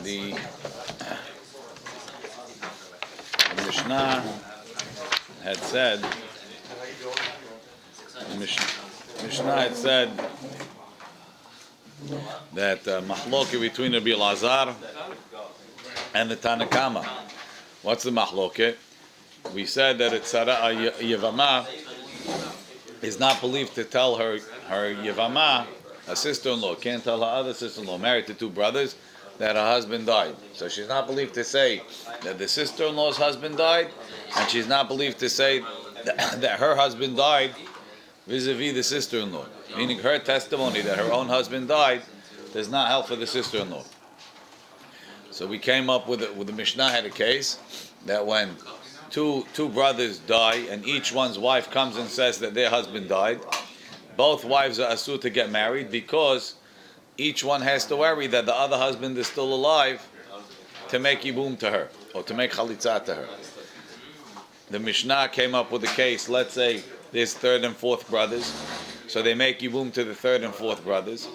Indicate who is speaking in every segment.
Speaker 1: the Mishnah had said, Mishnah had said that mahloke between Rabbi Elazar and the Tanakama. What's the mahloke? We said that it's Yevamot is not believed to tell her Yevamah, a sister-in-law, can't tell her other sister-in-law, married to two brothers, that her husband died. So she's not believed to say that the sister-in-law's husband died, and she's not believed to say that her husband died vis-a-vis the sister-in-law. Meaning her testimony that her own husband died does not help for the sister-in-law. So we came up with the Mishnah had a case that when two brothers die and each one's wife comes and says that their husband died, both wives are asur to get married because each one has to worry that the other husband is still alive to make yibum to her or to make chalitza to her. The Mishnah came up with a case, let's say there's third and fourth brothers, so they make yibum to the third and fourth brothers,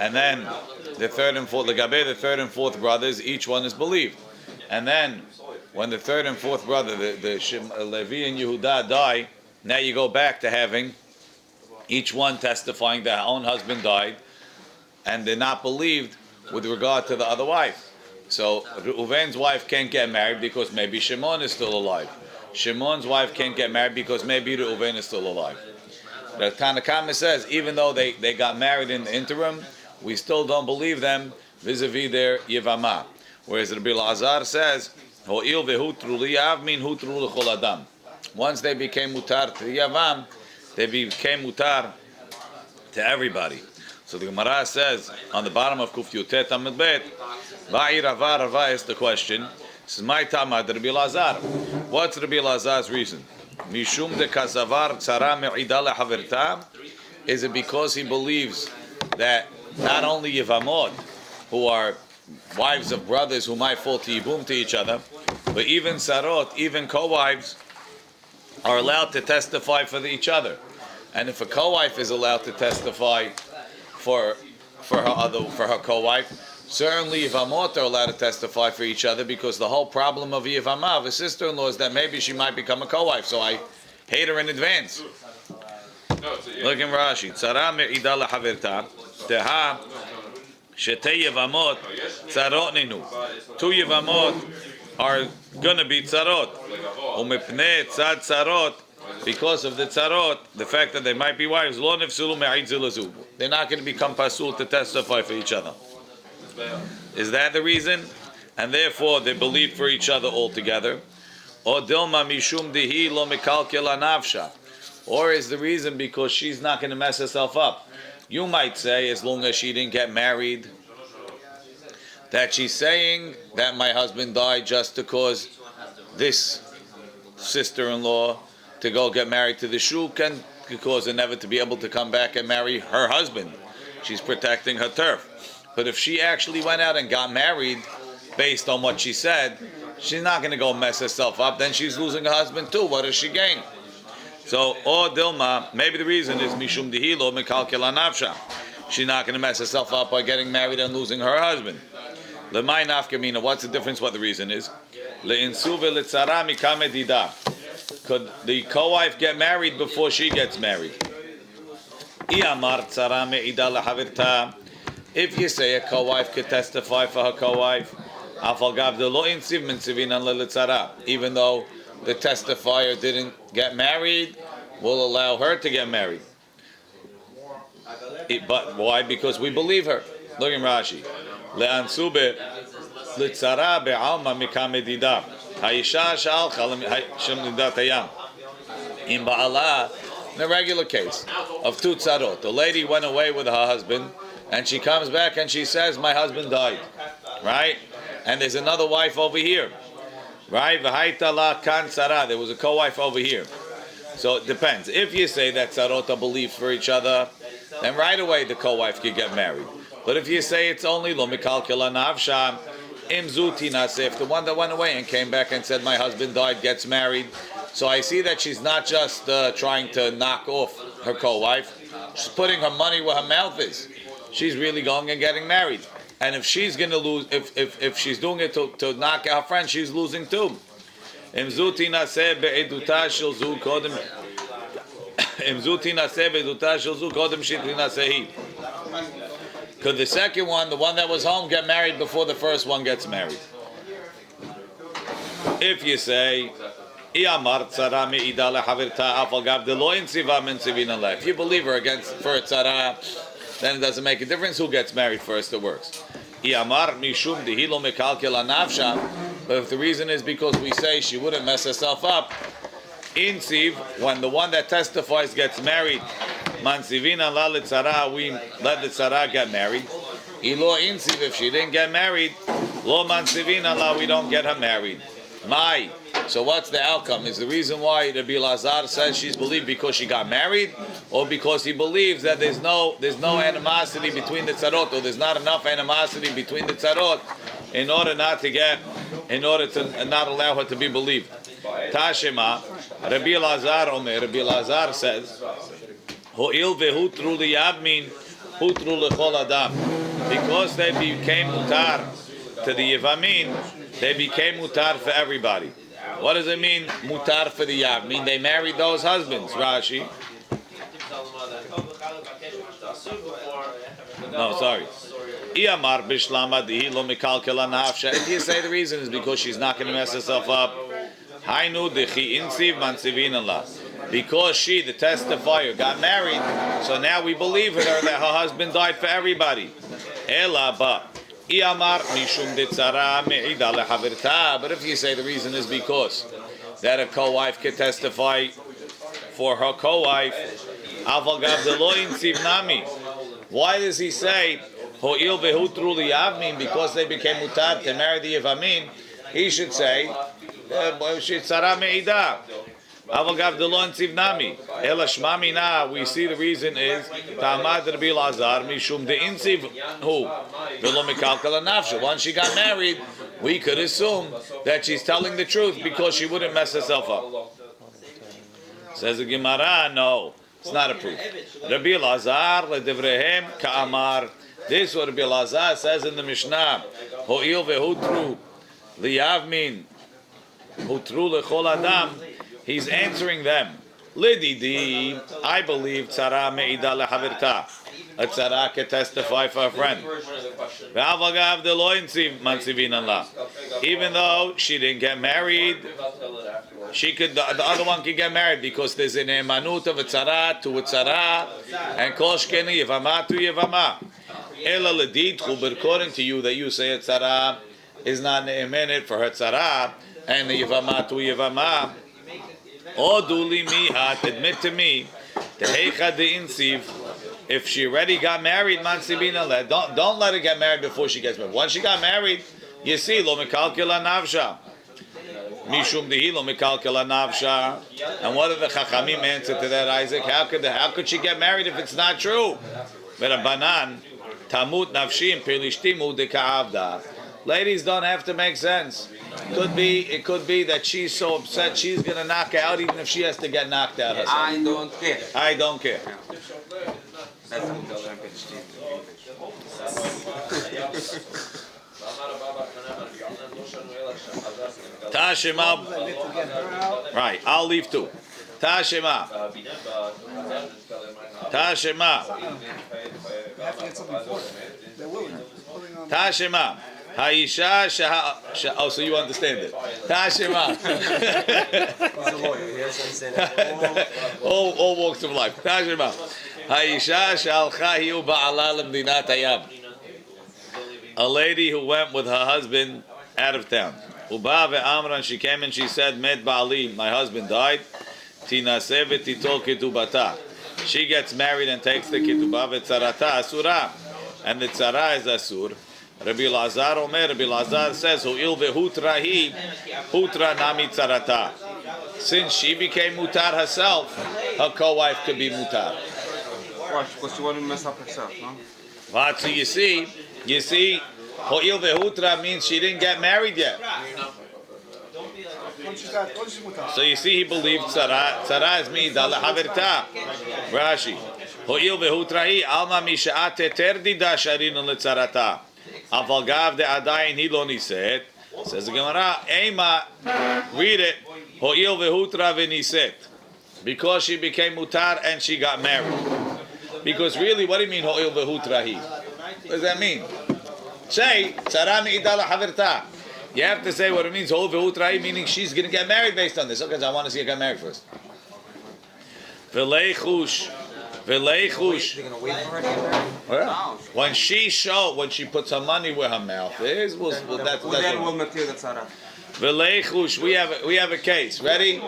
Speaker 1: and then the third and fourth brothers, each one is believed, and then when the third and fourth brother, the Levi and Yehuda die, now you go back to having each one testifying that her own husband died, and they're not believed with regard to the other wife. So Reuven's wife can't get married because maybe Shimon is still alive. Shimon's wife can't get married because maybe Reuven is still alive. But Tanakama says, even though they got married in the interim, we still don't believe them vis-a-vis their Yevamah. Whereas Rabbi Elazar says, once they became mutar to Yavam, they became mutar to everybody. So the Gemara says on the bottom of Kuf Yutet Amud Bet, Va'i Rava is the question. This is my Tamad Rabbi Elazar. What's Rabbi Elazar's reason? Mishum de Kasavar Tzara Me'ida Lehaverta. Is it because he believes that not only Yevamot, who are wives of brothers who might fall to yibum to each other, but even sarot, even co-wives, are allowed to testify for each other. And if a co-wife is allowed to testify for her co-wife, certainly Yevamot are allowed to testify for each other, because the whole problem of Yevamah, of a sister-in-law, is that maybe she might become a co-wife, so I hate her in advance. Look in Rashi. Tzara me'ida lahaverta teha shetei Yevamot tzarot ninu. Two Yevamot are going to be tzarot. Umepnei tzad tzarot, because of the tzarot, the fact that they might be wives, lo nefsulu me'id zilazu. They're not going to become pasul to testify for each other. Is that the reason? And therefore they believe for each other altogether. Or dilma mishum dihi lo mekalkel anavsha. Or is the reason because she's not going to mess herself up? You might say, as long as she didn't get married, that she's saying that my husband died just to cause this sister-in-law to go get married to the shuk and cause her never to be able to come back and marry her husband. She's protecting her turf. But if she actually went out and got married based on what she said, she's not going to go mess herself up. Then she's losing her husband too. What does she gain? So, or Dilma, maybe the reason is Mishum Dihilo Mekalkel Anavsha. She's not going to mess herself up by getting married and losing her husband. Lemay Nafkamina, what's the difference? What the reason is? Le'insuve Litzara Mikame Dida. Could the co-wife get married before she gets married? Iyamar Tzara Me'ida Lahavirta. If you say a co-wife could testify for her co-wife, even though the testifier didn't get married, we'll allow her to get married. But why? Because we believe her. Look in Rashi. Le'ansube litzara be'alma mikamedida. Haisha shalcha l'middatayam. In Ba'ala, in a regular case of two tzarot, the lady went away with her husband, and she comes back and she says, my husband died. Right? And there's another wife over here. Right? V'haita la kan tzara. There was a co-wife over here. So it depends. If you say that tzarot are believed for each other, then right away the co-wife could get married. But if you say it's only lo mikalkel anavsha, im zuti nasef, the one that went away and came back and said my husband died gets married. So I see that she's not just trying to knock off her co-wife. She's putting her money where her mouth is. She's really going and getting married. And if she's going to lose, if she's doing it to knock out her friend, she's losing too. Because the second one, the one that was home, get married before the first one gets married. If you say, if you believe her against for a tzara, then it doesn't make a difference who gets married first, it works. But if the reason is because we say she wouldn't mess herself up, insiv, when the one that testifies gets married, mansivina la litzara, we let the tzara get married. Ilo insiv, if she didn't get married, lo mansivina la, we don't get her married. Mai. So what's the outcome? Is the reason why Rabbi Lazar says she's believed because she got married, or because he believes that there's no animosity between the tzarot, or there's not enough animosity between the tzarot in order not allow her to be believed. Tashema, Rabbi Lazar Omer, Rabbi Lazar says, Ho'il vehutru liyavmin, hutru lechol adam. Because they became mutar to the Yevamin, they became mutar for everybody. What does it mean, mutar for the Yav? Mean they married those husbands, Rashi. No, sorry. If you say the reason is because she's not going to mess herself up, because she, the testifier, got married, so now we believe in her that her husband died for everybody. But if you say the reason is because that a co-wife can testify for her co-wife, why does he say because they became mutar to marry the Yevamim? He should say we see the reason is once she got married, we could assume that she's telling the truth because she wouldn't mess herself up. Says the Gemara, no, it's not a proof. Rabbi Lazar ledivrehem ka'amar. This is what Rabbi Lazar says in the Mishnah. Ho'il vehutru liyavmin hutru lechol adam. He's answering them. Lididi, I believe tzara me'ida lehavirta. A tzara can testify for a friend. Even though she didn't get married, she could. The other one can get married because there's an emanut of a tzara to a tzara, and kol shkeni yevama to yevama. Ela ledid, according to you that you say a tzara is not ne'emenet for her tzara, and the yevama to yevama. Oduli mihat, admit to me, the heicha de insiv. If she already got married, mansibina le. Don't let her get married before she gets married. Once she got married, you see lo mekalkela navsha. Mishum dehi lo mekalkela navsha. And what did the chachamim answer to that, Isaac? How could she get married if it's not true? Banan tamut nafshim pelishtimu de ka'avda. Ladies don't have to make sense. It could be that she's so upset she's gonna knock out even if she has to get knocked out herself. I don't care. Tashema. Right, I'll leave too. Tashema. Tashema. Haisha oh, so you understand it. Tashema. all walks of life. Tashema. Haisha shalcha hiu ba'ala lemdinat hayab. A lady who went with her husband out of town. Uba ve'amran, she came and she said, Met ba'ali, my husband died. Tinaseh v'titol ketubata. She gets married and takes the ketubah v'tzarata asura. And the tzara is asur. Rabbi Lazar Omer, Rabbi Lazar says, Hu'il ve'hutra hi, hutra nami tzarata. Since she became mutar herself, her co-wife could be mutar.
Speaker 2: Why? Because she wouldn't mess up herself, no?
Speaker 1: Right, so you see, Ho'il ve'hutra means she didn't get married yet. So you see, he believed tzara. Tzara is mi'ida lehavirta. Rashi. Ho'il ve'hutra hi, alma misha'at teter dida sharinu letzarata. Avalgav de adayin hiloni said. Says the Gemara, Ema, read it. Ho'il vehutra v'niset. Because she became mutar and she got married. Because really, what do you mean ho'il vehutra hi? What does that mean? Say, tzara me'ida lahaverta. You have to say what it means, ho'il vehutra hi, meaning she's going to get married based on this. Okay, so I want to see her get married first. V'leichush. V'leichush.
Speaker 3: They're gonna wait for her to get married?
Speaker 1: When she puts her money where her mouth is, that's
Speaker 2: then we'll material the tzara.
Speaker 1: V'leichush, we have a case. Ready?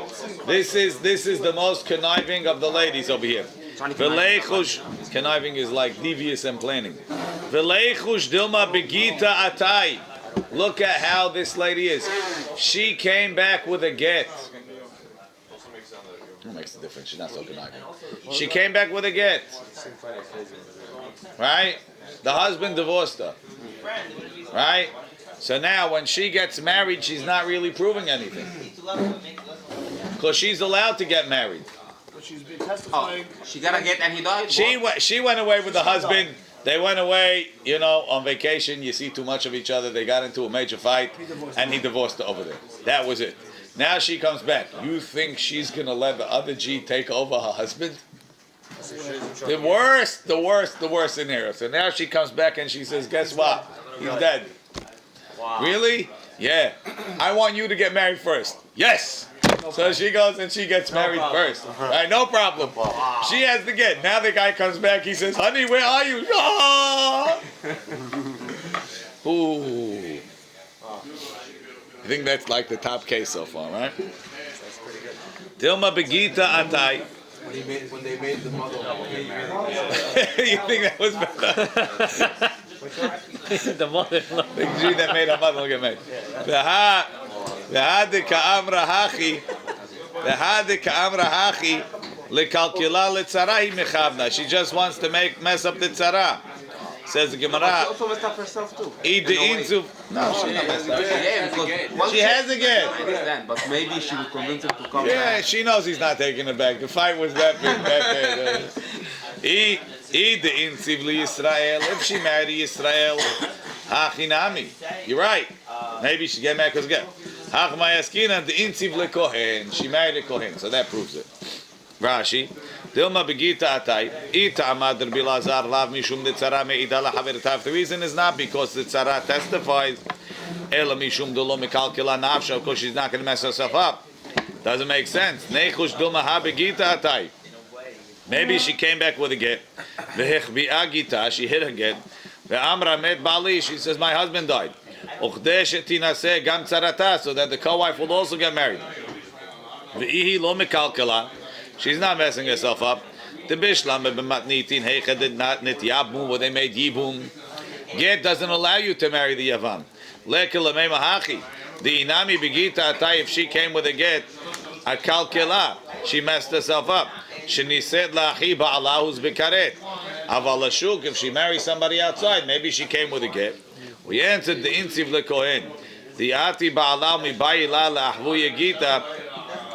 Speaker 1: This is the most conniving of the ladies over here. V'leichush, conniving is like devious and planning. V'leichush dilma begita atai. Look at how this lady is. She came back with a get. What makes a difference? She's not so conniving. She came back with a get. Right? The husband divorced her. Right? So now when she gets married, she's not really proving anything. Because she's allowed to get married.
Speaker 4: She's been testifying.
Speaker 2: She got to get and he died?
Speaker 1: She went away with the husband. They went away, on vacation. You see too much of each other. They got into a major fight. And he divorced her over there. That was it. Now she comes back. You think she's going to let the other G take over her husband? The worst scenario. So now she comes back and she says, guess what? He's dead.
Speaker 2: Wow.
Speaker 1: Really? Yeah. I want you to get married first. Yes. So she goes and she gets married first. Right? No problem. She has to get. Now the guy comes back. He says, honey, where are you? Ah! Ooh. I think that's like the top case so far, right?
Speaker 3: That's pretty good.
Speaker 1: Dilma Begita Atai.
Speaker 3: When they made the mother.
Speaker 1: You think that was better?
Speaker 5: The mother.
Speaker 1: The G that made her mother get married. V'had ka'amra hachi. V'had ka'amra hachi. Lekalkila letzara hi mechavna. She just wants to mess up the tzara. Says the Gemara.
Speaker 2: She also messed up herself too.
Speaker 1: Eat the inzu. No, she has a get.
Speaker 2: I understand, but maybe she will convince him to come
Speaker 1: Yeah,
Speaker 2: back.
Speaker 1: she knows he's not taking it back. The fight was that big. Eat the inziv Yisrael. If she married Yisrael, hachinami. You're right. Maybe she get mad because get. Hach mayaskina the inziv lekohen. She married a kohen, so that proves it. Rashi. Dilma begita atai. Ita amad Rabbi Lazar lav mishum de tzara me'ida lahavertav. The reason is not because the tzara testifies. Ela mishum de lo mekalkila nafsha. Of course, she's not going to mess herself up. Doesn't make sense. Nechush dilma ha begita atai. Maybe she came back with a get. Vehechbi'a gita. She hit her get. Ve'amra met bali. She says, my husband died. Uchdesh tinaseh gam tzarata. So that the co-wife will also get married. Ve'ihi lo mekalkila. She's not messing herself up. The bishlam b'matnitin heicha did not nit yabum, where they made yibum. Get doesn't allow you to marry the yavam. Lekel lemei mahachi. The inami begita atai. If she came with a get, a kalkela, she messed herself up. Sheniset la'achi ba'ala who's bekaret. Aval ashuk. If she marries somebody outside, maybe she came with a get. We answered the insiv lekohen. The ati ba'ala mi ba'ila la'ahvu yegita.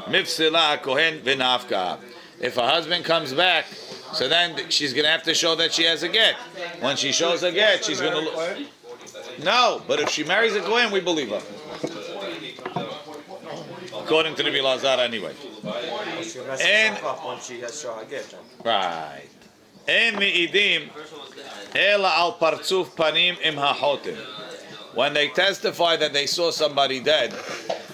Speaker 1: Mifsila kohen v'nafka. If her husband comes back, so then she's going to have to show that she has a get. When she shows a get, she's going to no. But if she marries a kohen, we believe her. According to the Bilazar, anyway.
Speaker 3: And when she has shown a get.
Speaker 1: Right. En mi'idim ela al partzuf panim im hachotim. When they testify that they saw somebody dead,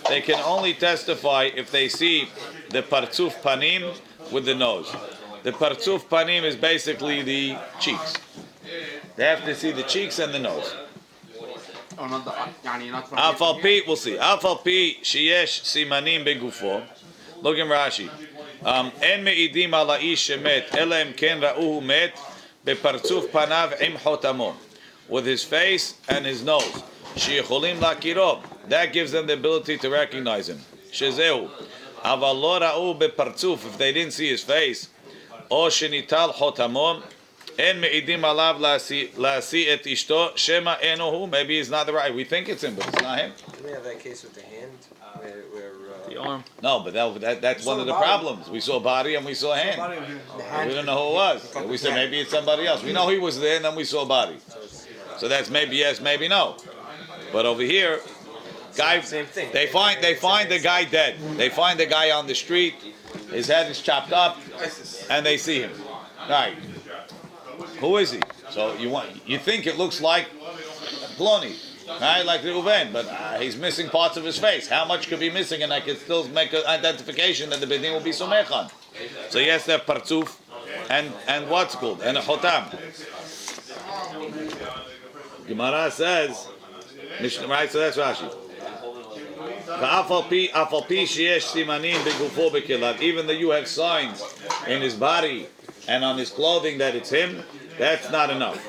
Speaker 1: they can only testify if they see the partzuf panim with the nose. The partzuf panim is basically the cheeks. They have to see the cheeks and the nose.
Speaker 2: Oh, not from
Speaker 1: Afal pi, we'll see. Afal pi sheyesh simanim begufo. Look in Rashi. En me'idim ala ish shemet ela im ken ra'uhu met bepartzuf panav im hotamo. With his face and his nose. Sheyecholim lakiro. That gives them the ability to recognize him. Shezehu. Aval lo ra'u bepartzuf. If they didn't see his face. O shenital hotamo. En me'idim alav lasi et ishto shema enohu. Maybe he's not the right. We think it's him, but it's not him.
Speaker 3: Do we have that case with the hand? Where
Speaker 5: The arm.
Speaker 1: No, but that's one of the problems. We saw body and we saw hand. We don't know who it was. We said maybe it's somebody else. We know he was there, and then we saw body. So that's maybe yes, maybe no. But over here, guy,
Speaker 3: Same thing.
Speaker 1: they find the guy dead. They find the guy on the street. His head is chopped up, and they see him. Right. Who is he? So you think it looks like Ploni, right? Like Reuven, but he's missing parts of his face. How much could be missing, and I can still make an identification that the bedin will be somechan. So he has to have partzuf and what's called and a chotam. Gemara says, right? So that's Rashi. Even though you have signs in his body and on his clothing that it's him, that's not enough.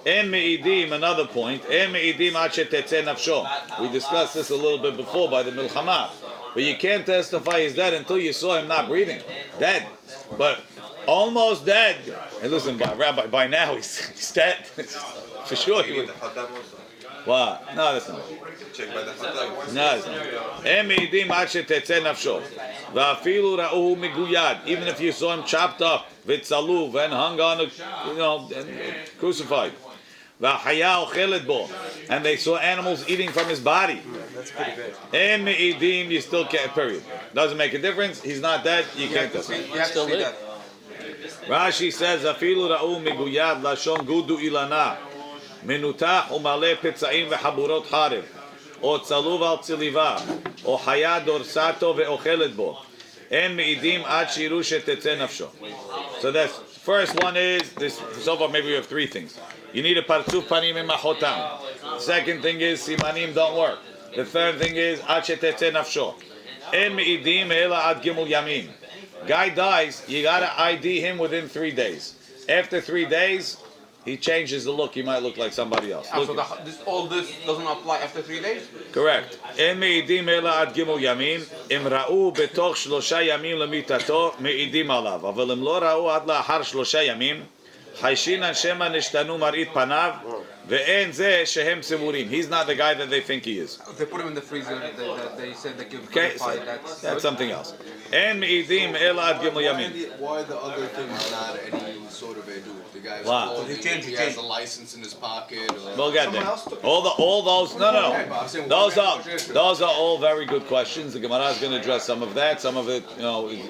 Speaker 1: Another point. We discussed this a little bit before by the milchama, but you can't testify he's dead until you saw him not breathing, dead, but almost dead. And listen, Rabbi, by now he's dead for sure. He would. What? No, that's not.
Speaker 5: Check by the Haber.
Speaker 1: No, that's not. Even if you saw him chopped up, vitzaluv, and hung on, and crucified. And they saw animals eating from his body.
Speaker 3: That's pretty big.
Speaker 1: You still can't, period. Doesn't make a difference. He's not dead. You can't test him.
Speaker 2: You have to see that.
Speaker 1: Rashi says, Afilu ra'u miguyad lashon gudu ilana. מנותח ומלא פצעים וחבורות חרב, או צלוב על צליבה, או חיה דורסתו ואוכלת בו. אין מעידים עד שיראו שתצא נפשו. So that's first one is this. So far, maybe we have three things. You need a partzuf panim and machotam. Second thing is simanim don't work. The third thing is ad shetetze nafsho. En meidim ela ad gimul yamin. Guy dies, you gotta ID him within 3 days. After 3 days, he changes the look. He might look like somebody else.
Speaker 2: So all this doesn't apply after 3 days?
Speaker 1: Correct. En meidim ela ad gimul yamin. Im ra'u betoch 3 yamim lemitato meidim alav. Aval im lo ra'u ad la'achar 3 yamim. Haishinan shema nishtanu marit panav. Ve'en zeh shehem simurim. He's not the guy that they think he is.
Speaker 2: They put him in the freezer. They said they can
Speaker 1: Okay,
Speaker 2: verify
Speaker 1: so that's
Speaker 2: good.
Speaker 1: something else. En meidim ela ad gimul yamin.
Speaker 5: Why the other things not any sort of edu? The guy's
Speaker 1: Wow.
Speaker 5: clothing,
Speaker 2: He changed,
Speaker 5: he
Speaker 2: he
Speaker 5: has
Speaker 2: changed.
Speaker 5: a license in his pocket. Or
Speaker 1: We'll get there. All those. No. Those are all very good questions. The Gemara is going to address some of that. Some of it,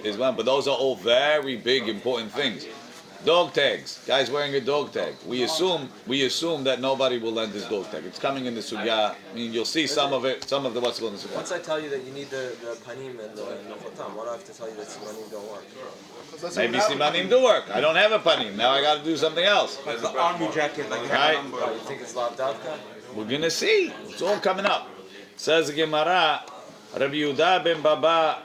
Speaker 1: is one. But those are all very big, important things. Dog tags. Guys wearing a dog tag. We assume that nobody will lend his dog tag. It's coming in the sugya. I mean, you'll see some of it. Some of the what's going in the sugya.
Speaker 3: Once I tell you that you need the panim and the nochotam, why do I have to tell you that simanim don't work?
Speaker 1: Maybe simanim do work. I don't have a panim. Now I got to do something else.
Speaker 2: Like the army jacket, like
Speaker 1: Right.
Speaker 2: that number.
Speaker 3: Oh, you think it's lav davka?
Speaker 1: We're gonna see. It's all coming up. Says the Gemara, Rabbi Yehuda ben Baba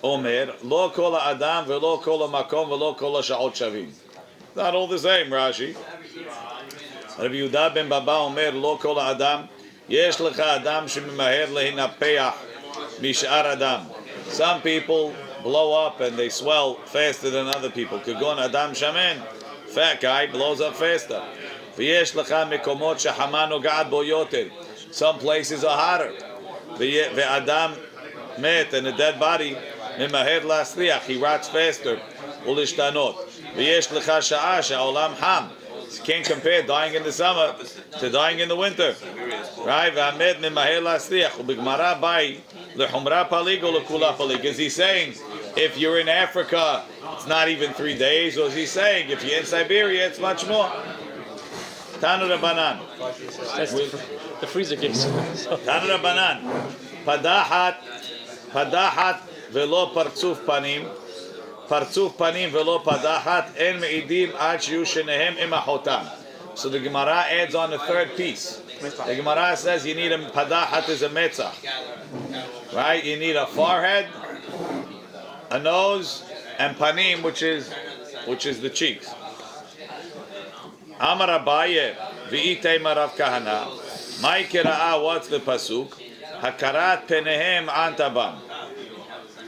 Speaker 1: Omer, Lo kol ha'adam velo kol ha'makom velo kol ha'sha'ot shavim. Not all the same, Rashi. Rabbi Yehuda ben Baba Omer, Lo kol ha'adam, Yesh lecha adam shemimaher lehinapeach mish'ar adam. Some people blow up and they swell faster than other people. Kagon adam shamen, fat guy blows up faster. V'yesh lecha mekomot shehama noga'at bo yoter. Some places are hotter. Ve'adam met, and a dead body, mimaher lasliach, he rots faster. Ulishtanot. V'yesh lecha sha'a she'olam ham. You can't compare dying in the summer to dying in the winter. Right? Ve'amed mimaher lasliach. U'b'gmara bai lechumra palig or lekula palig. Is he saying, if you're in Africa, it's not even 3 days? Or is he saying, if you're in Siberia, it's much more? Tanu Rabbanan.
Speaker 6: That's the freezer case.
Speaker 1: Tanu Rabbanan. Padahat velo partzuf panim. Partzuf panim velo padahat en meidim ad shiyu shenehem im achotam. So the Gemara adds on the third piece. The Gemara says you need a padahat is a metzach. Right? You need a forehead, a nose, and panim, which is the cheeks. Amar Abaye v'itei marav kahana. Mai kira'a, what's the pasuk? Hakarat penehem antabam.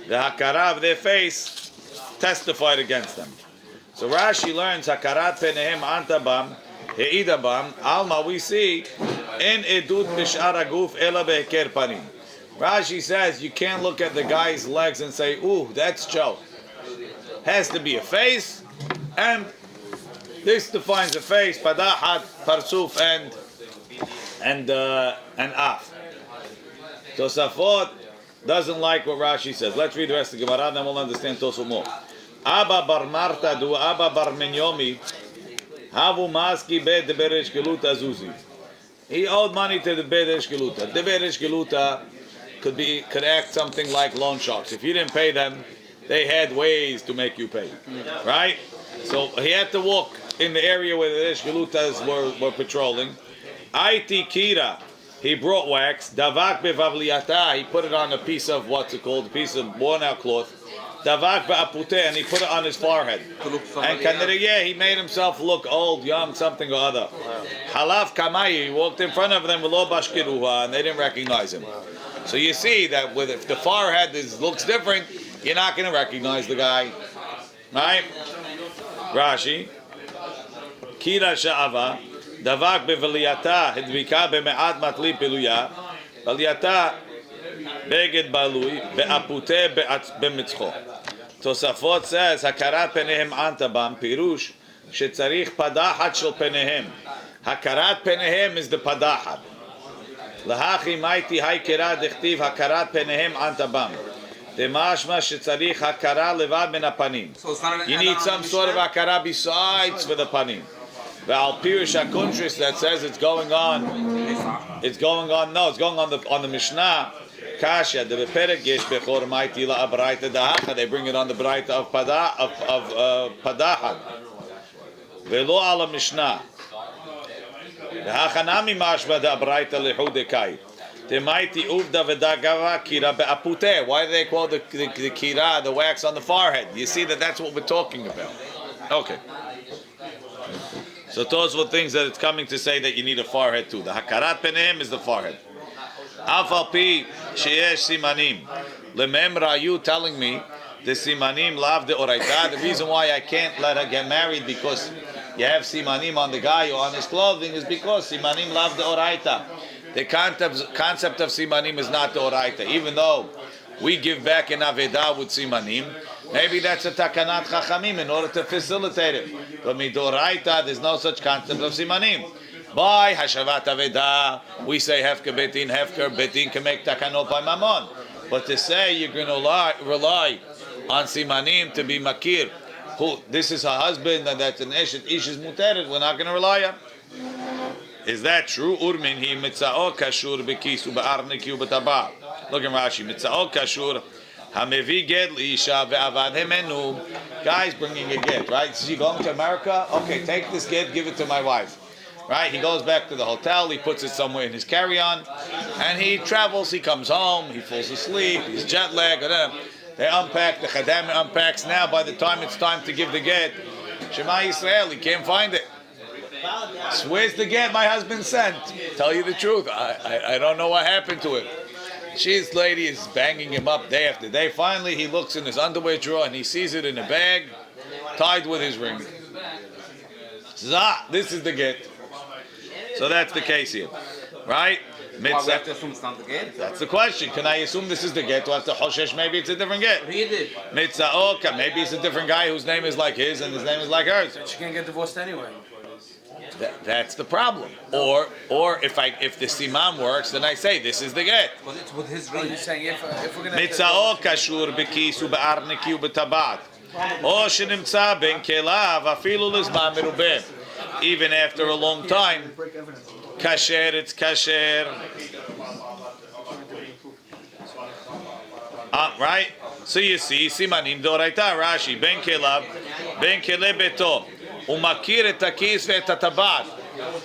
Speaker 1: The hakara of their face testified against them. So Rashi learns hakarat penehem antabam heidabam. Alma, we see in edut bishar aguf ela beheker panim. Rashi says you can't look at the guy's legs and say, "Ooh, that's Joe." Has to be a face and This defines the face, padahat, parsuf, and af. Tosafot doesn't like what Rashi says. Let's read the rest of the Gemara, then we'll understand Tosafot more. Abba bar Marta du Abba bar Menyomi havu maski be de beresh geluta zuzi. He owed money to the beresh geluta. The beresh geluta could act something like loan sharks. If you didn't pay them, they had ways to make you pay, right? So he had to walk in the area where the beresh gelutas were patrolling. Aiti kira. He brought wax. Davak bevavliyata. He put it on a piece of what's it called? A piece of worn-out cloth. Davak be'apute, and he put it on his forehead. And kaniriyeh, he made himself look old, young, something or other. Halaf kamayi. He walked in front of them with lo bashkiruha, and they didn't recognize him. So you see that if the forehead looks different, you're not going to recognize the guy, right? Rashi. Kira sha'ava. Davak bevaliyata hedvika beme'at matli piluya valiyata beged balui be'apute be'mitzcho. Tosafot says hakarat penehem antabam pirush shetzarich padahat shel penehem. Hakarat penehem is the padahat. Lahachi maiti haikera dechtiv hakarat penehem antabam. Demashma shetzarich hakara levad min hapanim. You need some sort of hakara besides for the panim. The Al-Pirish HaKuntris that says it's going on the Mishnah. Kasha, the Beperek Yesh Bechor Maiti La Abraita Dahacha. They bring it on the Braita of Padahat. Velo ala Mishnah. Dahachanami Mashba da Abraita Lehudekai. The Maiti Uvda Vedagava Kira Be'apute. Why do they call the Kira, the wax on the forehead? You see that's what we're talking about. Okay. So those were things that it's coming to say that you need a forehead too. The hakarat penehem is the forehead. Afal pi sheyesh simanim. Lememra, you telling me the simanim lav de oraita. The reason why I can't let her get married because you have simanim on the guy or on his clothing is because simanim lav de oraita. The concept of simanim is not the oraita. Even though we give back in Avedah with simanim, maybe that's a takanat chachamim in order to facilitate it. But midoraita, there's no such concept of simanim. By hashavat Avedah, we say hefker betin can make takanot by mamon. But to say you're going to rely on simanim to be makir, this is her husband and that's an ish is muteret, we're not going to rely on. Is that true? Urmin hi mitzao kashur bekisu be'arniki u'b'tabah. Look at Rashi. Mitzao kashur hamevi get liisha ve'avad hemenu. Guy's bringing a get, right? Is he going to America? Okay, take this get, give it to my wife. Right? He goes back to the hotel, he puts it somewhere in his carry-on, and he travels, he comes home, he falls asleep, he's jet lagged, they unpack, the Chadam unpacks. Now, by the time it's time to give the get, Shema Yisrael, he can't find it. So where's the get my husband sent? Tell you the truth, I don't know what happened to it. This lady is banging him up day after day. Finally, he looks in his underwear drawer and he sees it in a bag, tied with his ring. This is the get. So that's the case here, right?
Speaker 2: We have to assume it's not the get?
Speaker 1: That's the question. Can I assume this is the get? Or after Hoshesh, maybe it's a different get.
Speaker 2: Read it.
Speaker 1: Mitza'oka, maybe it's a different guy whose name is like his and his name is like hers.
Speaker 3: She can't get divorced anyway.
Speaker 1: That's the problem. Or if the siman works, then I say this is the get.
Speaker 2: But it's with his ring.
Speaker 3: You're saying if we're going to...
Speaker 1: Mitza'o kashur bekis u'be'arniki u'betabat. O shenimtza ben kelav afilu lizman merubeh. Even after a long time, kasher, it's kasher. Right? So you see, simanim doraita Rashi ben kelav ben kele beto.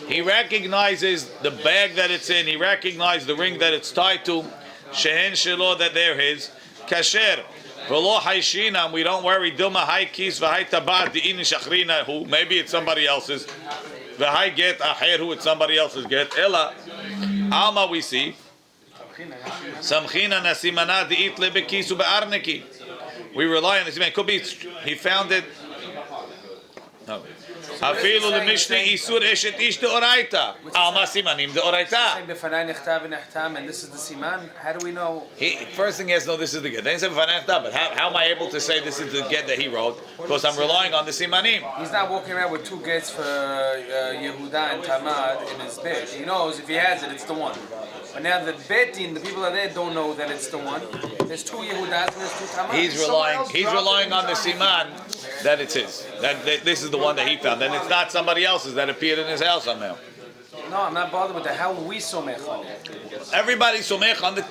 Speaker 1: He recognizes the bag that it's in. He recognizes the ring that it's tied to. Shehen shelo, that they're his. Kasher. V'lo haishinam. We don't worry. Dilma hai kis v'hai tabat di'in shachrina. Who maybe it's somebody else's. V'hai get aher. Who it's somebody else's get. Ella alma we see. Samchina nasimana di'it lebekisu be'arneki. We rely on this man. Could be he found it. No. Afilu leMishne Isur Eshet Ish Deoraita. Alma Simanim Deoraita.
Speaker 2: And this is the siman. How do we know?
Speaker 1: First thing he has to know this is the get. Then he said but how am I able to say this is the get that he wrote? Because I'm relying on the Simanim.
Speaker 2: He's not walking around with two gates for Yehuda and Tamad in his bed. He knows if he has it, it's the one. But now the Betin, the people that are there don't know that it's the one. There's two Yehudas and there's two Tamad.
Speaker 1: He's relying on the Siman that it's his. That this is the one that he found. And it's not somebody else's that appeared in his house somehow.
Speaker 2: No, I'm not bothered with that. How we somech on it?
Speaker 1: Everybody's somech on the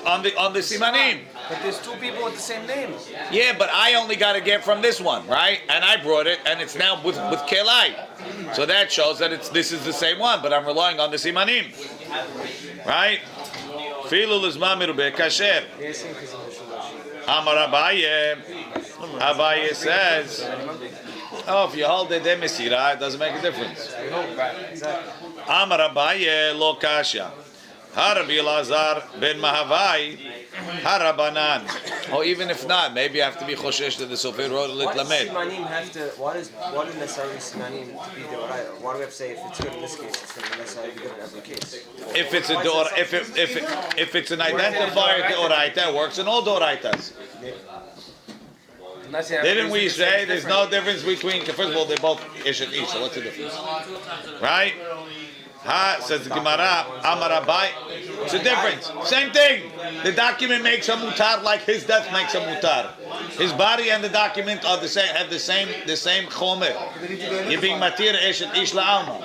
Speaker 1: Simanim.
Speaker 2: But there's two people with the same name.
Speaker 1: Yeah, but I only got to get from this one, right? And I brought it, and it's now with Kelai. So that shows that this is the same one, but I'm relying on the Simanim. Right? Filul is mamiru kasher. Amar Abaye. Abaye says, oh, if you hold it, then Mesira, it doesn't make a difference. Amar Abaye lo kasha. Rabbi Elazar ben Mahavai, Harabanan. Or even if not, maybe you have to be choshesh that the Sofer wrote a little lamed.
Speaker 3: Simanim have to? What is necessarily Simanim to be Deoraita? Why do we have to say if it's good in this case, it's going to be necessarily good in every case?
Speaker 1: If it's a if it's an identifier Deoraita, it works in all Deoraitas. Didn't we say there's no difference between? First of all, they're both ish and ish. So what's the difference? Right? Ha says the Gemara, Amar Abai. It's a difference. Same thing. The document makes a mutar like his death makes a mutar. His body and the document are the same. Have the same chomer. You're being matir ish la'alma.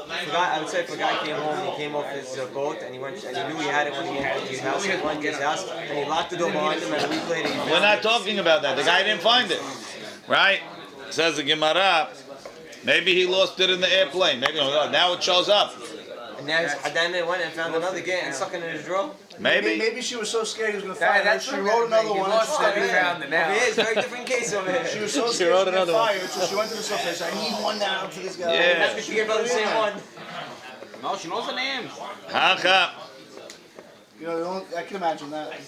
Speaker 3: I would say if a guy came home, he came off his boat and he went, and he knew he had it when he went to his house. He went to his house and he locked the door behind him. And a week later,
Speaker 1: we're not talking about that. The guy didn't find it, right? Says the Gemara. Maybe he lost it in the airplane. Maybe now it shows up.
Speaker 3: And then they went and found another gate and stuck it in his drawer.
Speaker 4: Maybe she was so scared he was going to find it. She wrote another one.
Speaker 3: Found it now. It is very different case over here.
Speaker 4: She was so scared she got fired, so she went to the sofa and said, I need one now to this guy.
Speaker 1: Yeah.
Speaker 3: That's because she gave her the same one.
Speaker 2: No, she knows the names.
Speaker 1: Hacha.
Speaker 4: You know, I can imagine that.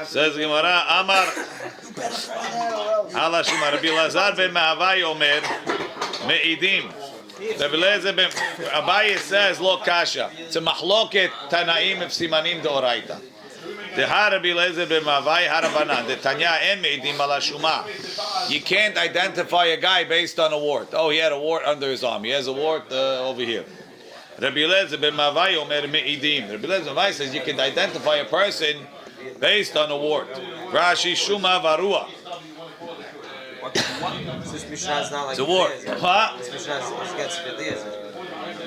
Speaker 1: Says Gemara, Amar. Allah Shema Rabbi Elazar ben Mahavai Omer Me'idim. Rabbi Elazar ben Abaye says Lo Kasha. It's a mahloket Tanaim of Simanim Deoraita. The Rabbi Elazar ben Mahavai Harabanan. The Tanya en Me'idim ala Shuma. You can't identify a guy based on a wart. Oh, he had a wart under his arm. He has a wart over here. Rabbi Elazar ben Mahavai Omer Me'idim. Rabbi Elazar ben Mahavai says you can identify a person based on a wart. Rashi Shuma Varua.
Speaker 3: This Mishnah is not like
Speaker 1: it's a wart. Huh?
Speaker 3: This Mishnah is against Eliezer.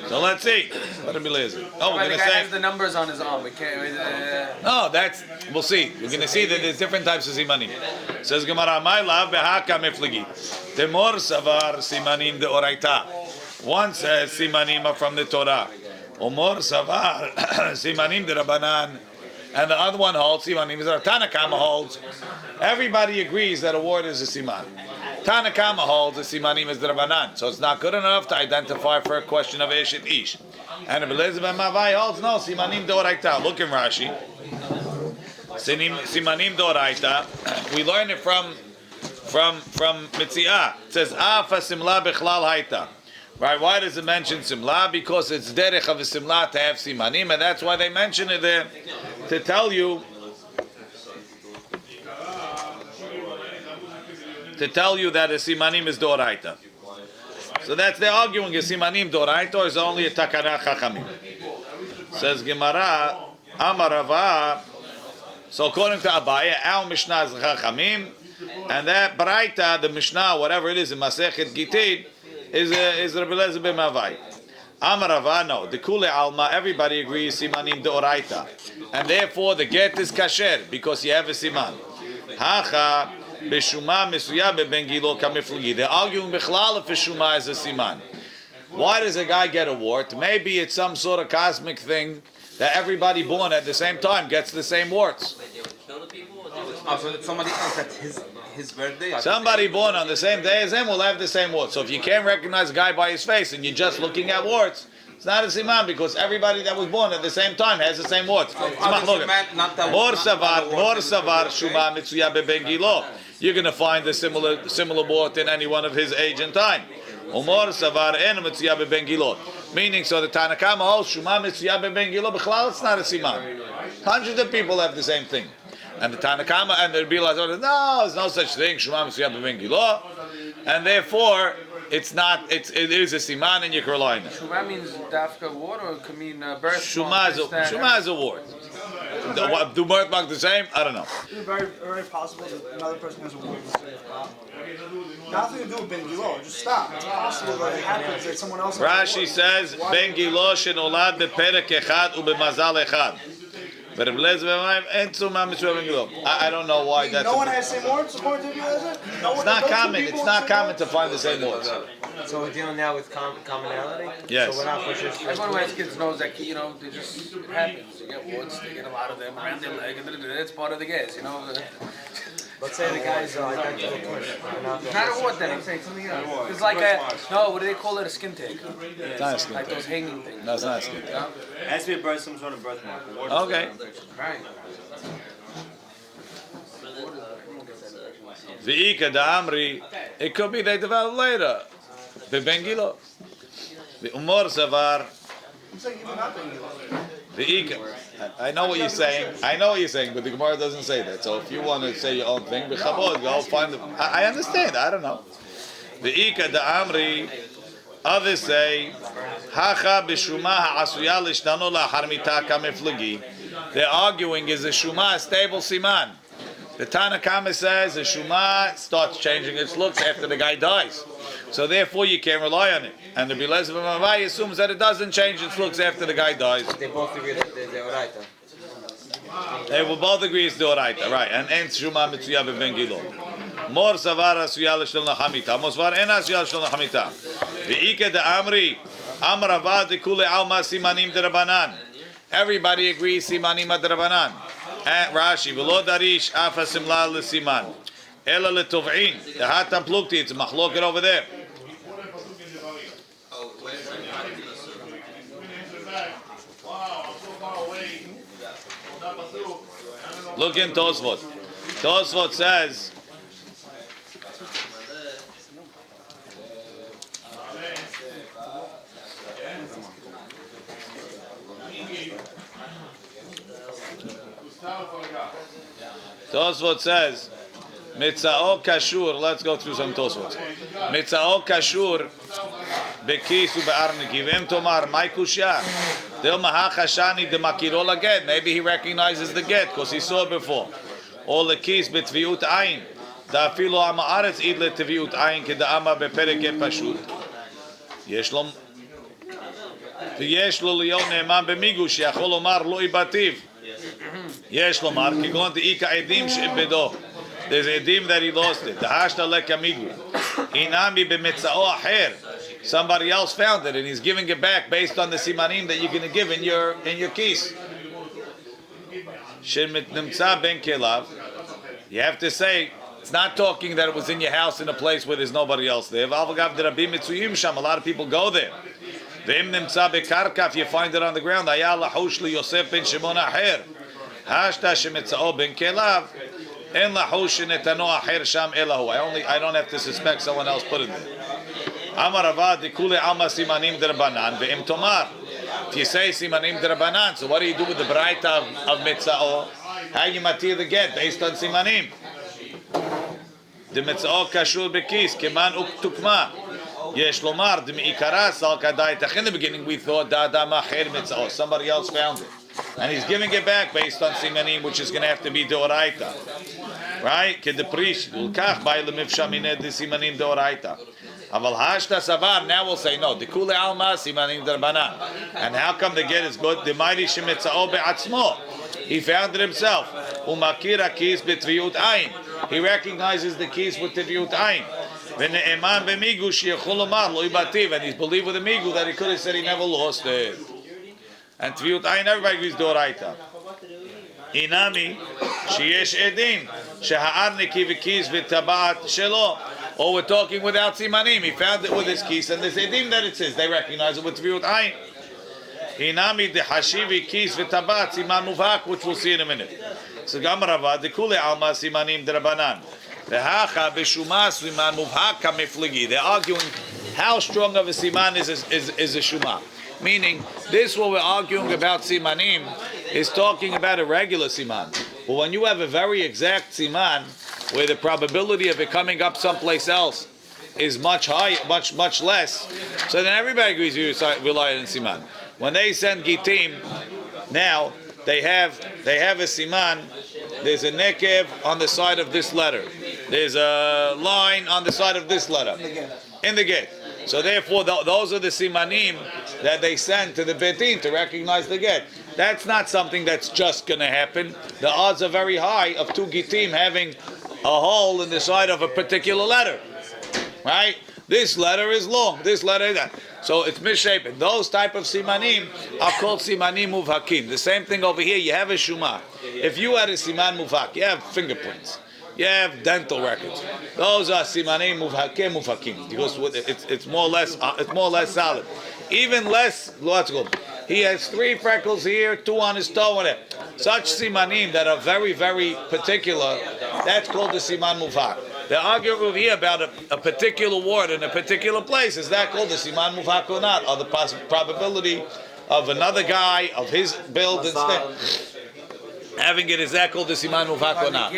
Speaker 1: So let's see. What Rabbi Elazar? Oh, we're going to say
Speaker 2: has the numbers on his arm. We can't.
Speaker 1: No, we'll see. We're going to see that there's different types of simanim. Says Gemara, "My love behaka meflegi." Temor savar simanim deoraita. One says simanim are from the Torah. Omor savar simanim de Rabbanan. And the other one holds simanim is Tanakama holds. Everybody agrees that a word is a siman. Tanakama holds the simanim is the Rabbanan. So it's not good enough to identify for a question of ish and ish. And Rabbi Elazar ben Mahavai holds no simanim deoraita. Look in Rashi. Simanim deoraita. We learn it from Mitziah. It says Afa simla bechlal haita. Right? Why does it mention simla? Because it's derech of a simla to have simanim, and that's why they mention it there to tell you that a simanim is doraita. So that's they're arguing: is simanim doraita or is only a takana chachamim? Says Gemara, Amar Rava. So according to Abaye, our Mishnah is chachamim, and that Baraita, the Mishnah, whatever it is in Masechet Gitin, is Rabbi Elazar ben Mahavai. Amar Rava, no, the Kule Alma, everybody agrees simanim deoraita, and therefore the get is kasher because you have a siman. Hacha b'shuma mesuya beben gilo kamiflugi. They're arguing bichlal if a shuma is a siman. Why does a guy get a wart? Maybe it's some sort of cosmic thing that everybody born at the same time gets the same warts.
Speaker 2: Oh, so somebody else at his birthday?
Speaker 1: Somebody born on the same day as him will have the same warts. So if you can't recognize a guy by his face and you're just looking at warts, it's not a siman because everybody that was born at the same time has the same warts. Mor savar shuma mitzuya beben gilo. You're going to find a similar wart in any one of his age and time. Umor savar en mitzvah ben gilo. Meaning, so the Tanakama holds Shuma mitzvah ben gilo. B'chlal, it's not a siman. Hundreds of people have the same thing, and the Tanakama and the Rabbi no, there's no such thing. Shuma mitzvah ben gilo, and therefore it's not. It is a siman in your Carolina.
Speaker 2: Shuma means dafka word, or it could mean birth.
Speaker 1: Shuma is a word. Do birthmark the same? I don't know.
Speaker 4: Is it very possible that another person has a word instead of God? Nothing to do with Ben Gilo, just stop. It's possible that it happens that someone else has
Speaker 1: Rashi says, Ben Gilo shenolad beperek echad ubemazal echad. But if Lez b'mayim ain't tzuma mitzvah Ben Gilo. I don't know why that's.
Speaker 4: No one has the same words according to you, is it?
Speaker 1: It's not common. It's not common to find the same words.
Speaker 3: So we're dealing now with commonality?
Speaker 1: Yes.
Speaker 3: So we're not pushing.
Speaker 2: Everyone who has kids knows that, you know, it happens. You get warts, they get a lot of them around their leg, and it's part of the gas, you know.
Speaker 3: Let's say the guy's identical twin.
Speaker 2: Not a wart then, I'm saying something else. It's like what do they call it, a skin take?
Speaker 1: It's not a skin
Speaker 2: Like
Speaker 1: take.
Speaker 2: those hanging things.
Speaker 1: No, it's not a skin take.
Speaker 2: Yeah?
Speaker 7: It has to be some sort of birthmark.
Speaker 1: Okay.
Speaker 2: Right.
Speaker 1: V'ika da'amri, it could be they develop later. B'ben Gilo. V'umor savar.
Speaker 4: I'm saying even not Ben Gilo.
Speaker 1: V'ika. I know what you're saying. But the Gemara doesn't say that. So if you want to say your own thing, b'chabod, go find the. I understand. I don't know. V'ika da'amri. Others say, Hacha b'shuma ha'asuya l'shtano la'achar mitah kameflagi. They're arguing, is the shuma a stable siman? The Tanakama says the shuma starts changing its looks after the guy dies. So therefore you can't rely on it. And the Bilez B'Mavai assumes that it doesn't change its looks after the guy dies.
Speaker 3: They both agree that they're right.
Speaker 1: They will both agree it's Deoraita, right? And ain't shuma mitzvah ben gilo. Mor savar asuya l'shel nachamita. Mosvar en asuya l'shel nachamita. V'ike de amri. Amrava de kule alma simanim de Rabbanan. Everybody agrees simanim ad Rabbanan. And Rashi, v'lo darish afa simla l'siman. Ela l'tov'in. The hatam plukti. It's a machloket over there. Look in Tosfot. Tosfot says, Mitzao kashur. Let's go through some Tosfot. Mitzao kashur bekis ube'arniki v'em tomar mai kushya. Maybe he recognizes the get because he saw it before. Or the keys betviut ayin. Da filo amaretz id le tviut ayin keda'ama beperek pashut. Yesh lo liyon ne'eman bemigush yachol omar lo ibativ. Yesh lomar kigon de'ika edim she'bedo. There's edim that he lost it. Da'ashta lekamigu. Inami b'metzao acher. Somebody else found it and he's giving it back based on the simanim that you're going to give in your keys. You have to say it's not talking that it was in your house in a place where there's nobody else there. A lot of people go there. If you find it on the ground, I don't have to suspect someone else put it there. If you say simanim derabanan, so what do you do with the braita of mitzao? How you matir the get based on simanim? The mitzao kashur bekis keman uktukma. Yesh lomar the miikara sal kadaytach. In the beginning we thought da macher mitzao. Somebody else found it, and he's giving it back based on simanim, which is going to have to be deoraita, right? Kedeprish ulkach by the mifshamined the simanim deoraita. Aval hashta savar. Now we'll say no. The kule alma simanim derbanan. And how come the get is good? The mighty shemitzao be'atzmo. He found it himself. Umakira keys betviut ayin. He recognizes the keys with tviut ayin. V'ne'eman b'migu sheyachol lomar lo ibativ. And he's believed with the migu that he could have said he never lost it. And tviut ayin, everybody agrees doraita. Inami sheyesh edim sheha'arniki v'keys v'tabat shelo. Or we're talking without simanim. He found it with his keys, and there's edim that it says. They recognize it with tviut ayin. Hinami de hashivi keys v'tabat siman muvhak, which we'll see in a minute. So gamarava de kule alma simanim derabanan. The hacha b'shuma siman muvhak kamifligi. They're arguing How strong of a siman is a shuma? Meaning, this what we're arguing about simanim is talking about a regular siman. But when you have a very exact siman, where the probability of it coming up someplace else is much higher, much less, so then everybody agrees you rely on siman. When they send gitim, now they have a siman. There's a nekev on the side of this letter. There's a line on the side of this letter in the get. So therefore, those are the simanim that they send to the betin to recognize the get. That's not something that's just going to happen. The odds are very high of two gitim having a hole in the side of a particular letter, right? This letter is long. This letter is that. So it's misshapen. Those type of simanim are called simanim muvhakim. The same thing over here. You have a shuma. If you had a siman muvhak, you have fingerprints. You have dental records. Those are simanim muvhakim because it's more or less solid. Even less. Let's go. He has 3 freckles here, 2 on his toe, and it. Such simanim that are very, very particular. That's called the siman muvhak. They're arguing over here about a particular word in a particular place. Is that called the siman muvhak or not? Or the probability of another guy of his build instead having it, is that called the siman muvhak or not?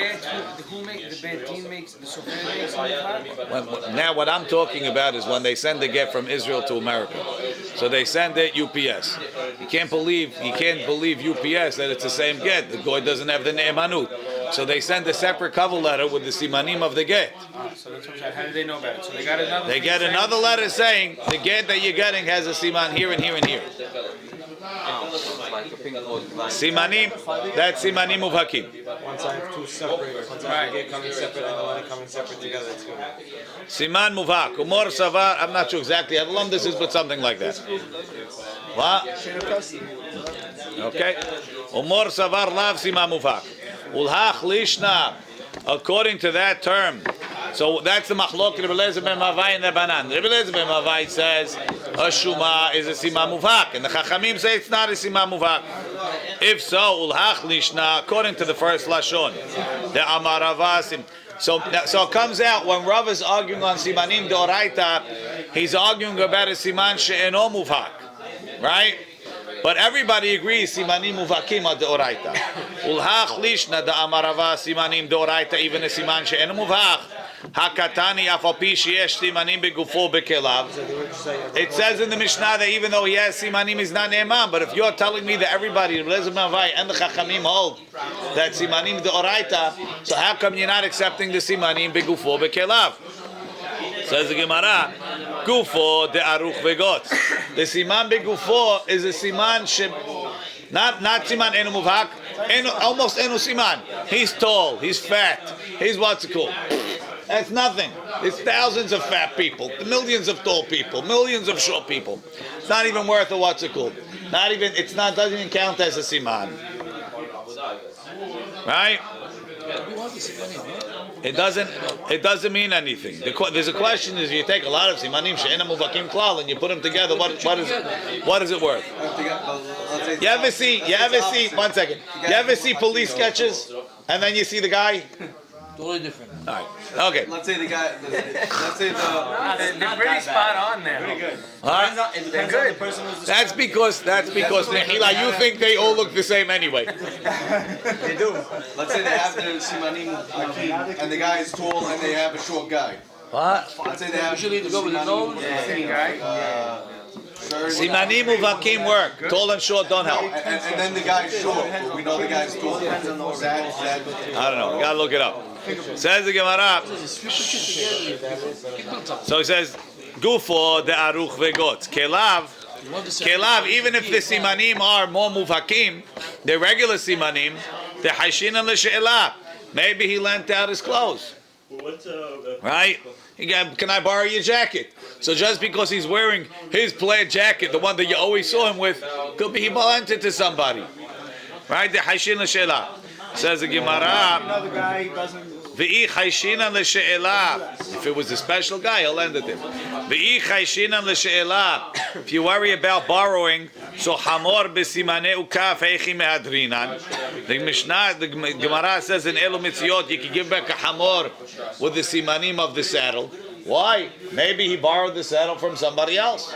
Speaker 1: Now what I'm talking about is when they send the get from Israel to America. So they send it UPS. You can't believe UPS that it's the same get. The goy doesn't have the ne'emanut. So they send a separate cover letter with the simanim of the get.
Speaker 2: So that's what I'm saying. How do they know about it? So they got another.
Speaker 1: They get another letter saying the get that you're getting has a siman here and here and here. Simanim, that's simanim muvhakim.
Speaker 3: One side have 2 separate, one side get coming separate, and the letter coming separate together. It's good.
Speaker 1: Siman muvhak. Umor savar. I'm not sure exactly how long this is, but something like that. What? Okay. Umor savar lav siman muvhak. Ulhach lishna. According to that term. So that's the machlok Rabbi Eliezer ben Mavai and the Banan. Rabbi Eliezer ben Mavai says a shuma is a siman muvhak, and the Chachamim say it's not a siman muvhak. If so, ulhach lishna, according to the first lashon, the amaravasim. So it comes out when Rav is arguing on simanim deoraita, he's arguing about a siman she'eno muvhak, right? But everybody agrees simanim muvhakim are deoraita. Ulhach lishna the amarava simanim deoraita, even a siman she'eno muvhak. Hakatani afapi sheyesh simanim begufo bekelav. It says in the Mishnah that even though he has simanim, he's not ne'eman. But if you're telling me that everybody, and the Chachamim hold that simanim deoraita, so how come you're not accepting the simanim begufo bekelav? Says the Gemara, gufo de aruch vegot. The siman begufo is a siman not siman enu muvhak, almost enu siman. He's tall, he's fat, he's what's it called? That's nothing. There's thousands of fat people, millions of tall people, millions of short people. It's not even worth a what's it called. Doesn't even count as a siman. Right? It doesn't mean anything. There's a question: is you take a lot of simanim she'ena muvakim klal and you put them together. What is it worth? You ever see? One second. You ever see police sketches and then you see the guy?
Speaker 8: Totally different.
Speaker 1: All right. Okay.
Speaker 5: Let's say the guy. Let's say
Speaker 2: They're pretty spot on there.
Speaker 5: pretty good.
Speaker 3: It depends on the person who's
Speaker 1: That's because Mechila, you think they all look the same anyway.
Speaker 3: They do.
Speaker 5: Let's say they have the simanim hakim, and the guy is tall, and they have a short guy.
Speaker 1: What?
Speaker 5: Let's say they have
Speaker 8: Usually they go with the nose.
Speaker 1: Simanim uvakim work. Tall and short don't help.
Speaker 5: And then the guy's short. But we know the guy's tall.
Speaker 1: I don't know. You gotta look it up. Says the Gemara. So he says, "Gufo de aruch vegot kelav." Even if the simanim are more muvakim, the regular simanim, the haishin and l'she'elah. Maybe he lent out his clothes. Right? Can I borrow your jacket? So just because he's wearing his plaid jacket, the one that you always saw him with, could be he lent it to somebody. Right? The haishin l'she'elah. Says the Gemara.
Speaker 4: Another guy doesn't.
Speaker 1: If it was a special guy, he'll lend it to him. If you worry about borrowing, so hamor b'simane ukaf heichi mehadrinan. The Mishnah, the Gemara says in Elu Mitziot, you can give back a hamor with the simanim of the saddle. Why? Maybe he borrowed the saddle from somebody else.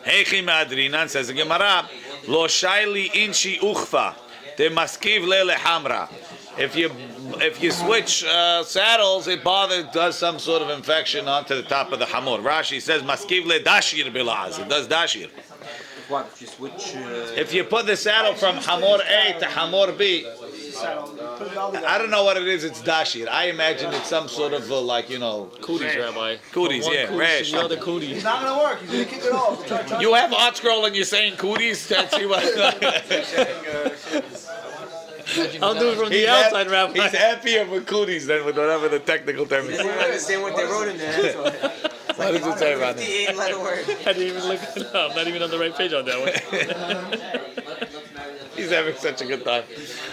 Speaker 1: Heichi Madrinan, says the Gemara, Lo shaili inshi uchfa, te maskiv lele hamra. If you switch saddles, it does some sort of infection onto the top of the hamor. Rashi says maskiv le dashir bilaz. It does dashir.
Speaker 7: What? If you switch.
Speaker 1: If you put the saddle from hamor A to hamor B, I don't know what it is. It's dashir. I imagine it's some sort of
Speaker 6: Cooties, Rabbi.
Speaker 1: Cooties,
Speaker 6: From one
Speaker 1: yeah,
Speaker 6: cooties
Speaker 1: rash.
Speaker 6: to the other cooties.
Speaker 4: It's not gonna work. He's gonna kick it off.
Speaker 1: You have art scroll and you're saying cooties. That's you.
Speaker 6: I'll do it from the outside, Rabbi.
Speaker 1: He's happier with cooties than with whatever the technical term is.
Speaker 3: I didn't understand what they wrote in there.
Speaker 1: What does it say about it?
Speaker 3: 58 letter word.
Speaker 6: I didn't even look it up. I'm not even on the right page on that one.
Speaker 1: He's having such a good time.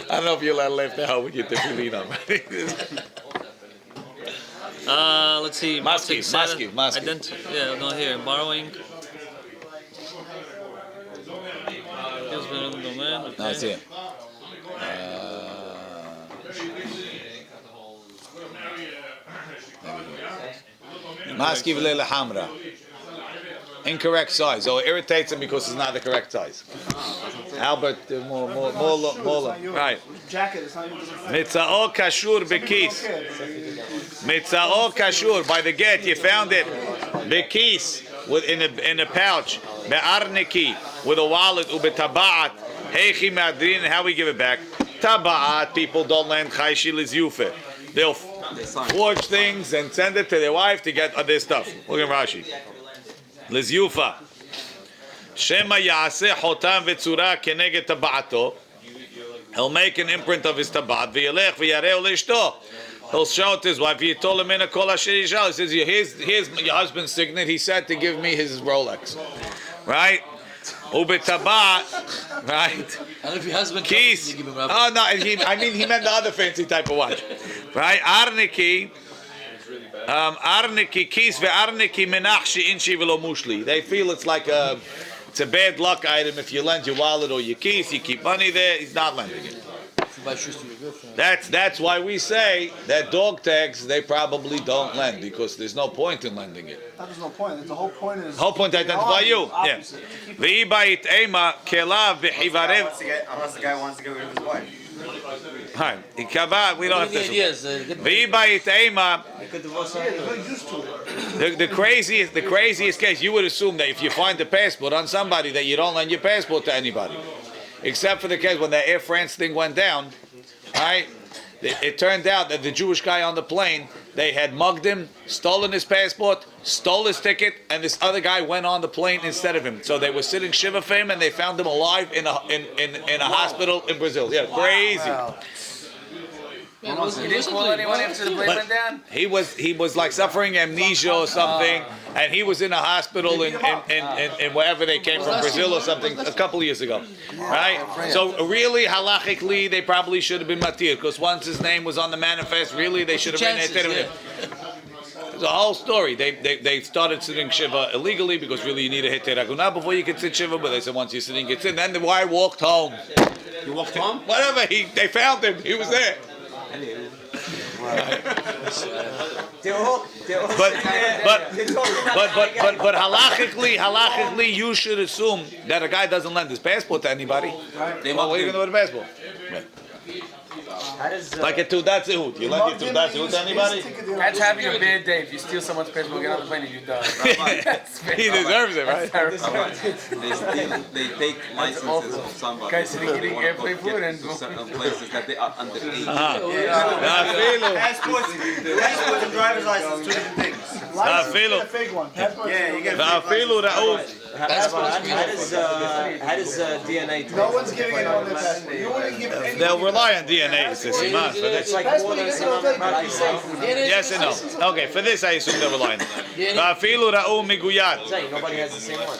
Speaker 1: I don't know if you'll let laugh the hell with your tefillin on.
Speaker 6: Let's see.
Speaker 1: Maskiv.
Speaker 6: Yeah, no, here. Borrowing.
Speaker 1: No, it's here. Maskiv lele hamra. Incorrect size. So it irritates him because it's not the correct size. Albert, more. Right.
Speaker 4: Jacket. It's not even.
Speaker 1: Mitzao kashur bekis. Mitzao kashur by the get. You found it. Bekis in a pouch. Be'arniki with a wallet. Ubetabaat. Heichi madrin. How we give it back? Tabaat. People don't lend chayshi lizyufe. They'll forge things and send it to their wife to get other stuff. Look at Rashi. Lizyufa. Shema yaseh hotam v'tzura keneged tabaato. He'll make an imprint of his tabat. V'yelech v'yareu leishto. He'll show it to his wife. V'yitol lemena kol asher yishal. He says, here's your husband's signet. He said to give me his Rolex. Right? Ubetabat. Right?
Speaker 8: And if your husband
Speaker 1: Keys.
Speaker 8: give him Rabbi.
Speaker 1: Oh no, he meant the other fancy type of watch. Right? Arniki. Arniki kis ve'arniki menachshi inshi v'lo mushli. They feel it's like it's a bad luck item if you lend your wallet or your keys, you keep money there. He's not lending it. That's why we say that dog tags they probably don't lend because there's no point in lending it.
Speaker 4: There's no point. The whole point is.
Speaker 1: Whole point to identify you. Yeah. V'ibait ema kelav v'chivarev.
Speaker 7: Unless the guy wants to get rid of his wife.
Speaker 1: Hi. We don't have to.
Speaker 8: Yes.
Speaker 1: V'ibait ema. The craziest case, you would assume that if you find the passport on somebody that you don't lend your passport to anybody. Except for the case when the Air France thing went down, right? It turned out that the Jewish guy on the plane, they had mugged him, stolen his passport, stole his ticket, and this other guy went on the plane instead of him. So they were sitting shiva for him, and they found him alive in a hospital in Brazil. Yeah, crazy.
Speaker 2: Wow. He didn't call anyone after the plane went down?
Speaker 1: He was like suffering amnesia or something, and he was in a hospital in wherever they came from, Brazil or something, a couple of years ago, right? So really, halachically, they probably should have been matir, because once his name was on the manifest, really they should have been matir. It's a whole story. They started sitting shiva illegally because really you need a heter aguna before you can sit shiva, but they said once you're sitting, it's in. Then the guy walked home.
Speaker 7: You walked home?
Speaker 1: Whatever, they found him. He was there. But halachically, you should assume that a guy doesn't lend his passport to anybody. What are you going to do with a passport? Like a Teudat Zehut. You lend your Teudat Zehut to anybody?
Speaker 2: That's having a bad day. If you steal someone's passport, get on the plane and you're done.
Speaker 1: He deserves it, right?
Speaker 5: They take licenses of somebody.
Speaker 2: Guys sitting eating airplane food and
Speaker 5: certain places that they are underage.
Speaker 4: Passports and driver's license, two different things. License, you get a fake one. Passport,
Speaker 5: you get
Speaker 3: How does DNA?
Speaker 4: No one's giving anyone their passport. You wouldn't give any.
Speaker 1: They'll rely on DNA. It's a siman for this.
Speaker 4: Passport, you get no fake.
Speaker 1: Yes and no. Okay, for this I assume they'll rely on it.
Speaker 3: Nobody has the same one.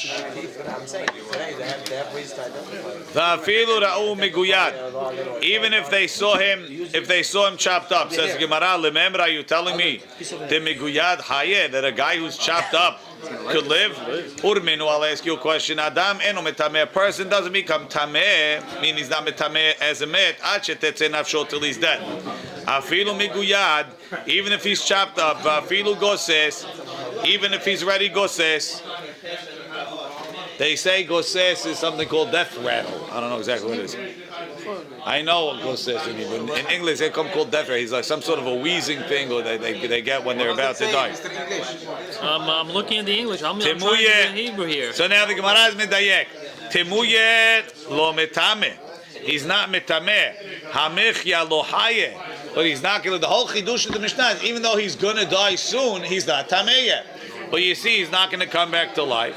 Speaker 3: I'm saying today they have ways to identify.
Speaker 1: Va'afilu ra'u miguyad. Even if they saw him chopped up, says Gemara. Remember, are you telling me the miguyad hayeh, that a guy who's chopped up could live? Urminu, I'll ask you a question. Adam eno metameh. A person doesn't become tameh, meaning he's not metameh as a met. Ad shetetzeh nafsho till he's dead. Afilu miguyad, even if he's chopped up. Afilu goses, even if he's ready goses. They say goses is something called death rattle. I don't know exactly what it is. I know what goses is. In English, they come called death rattle. He's like some sort of a wheezing thing, or they get when they're about to die.
Speaker 6: I'm looking at the English. I'm trying to get Hebrew here.
Speaker 1: So now the Gemara is medayek. Timuyet lo metame. He's not metameh. Hamichya lo haye. But he's not going to. The whole chidush of the Mishnah is, even though he's going to die soon, he's not tameh yet. But you see, he's not going to come back to life.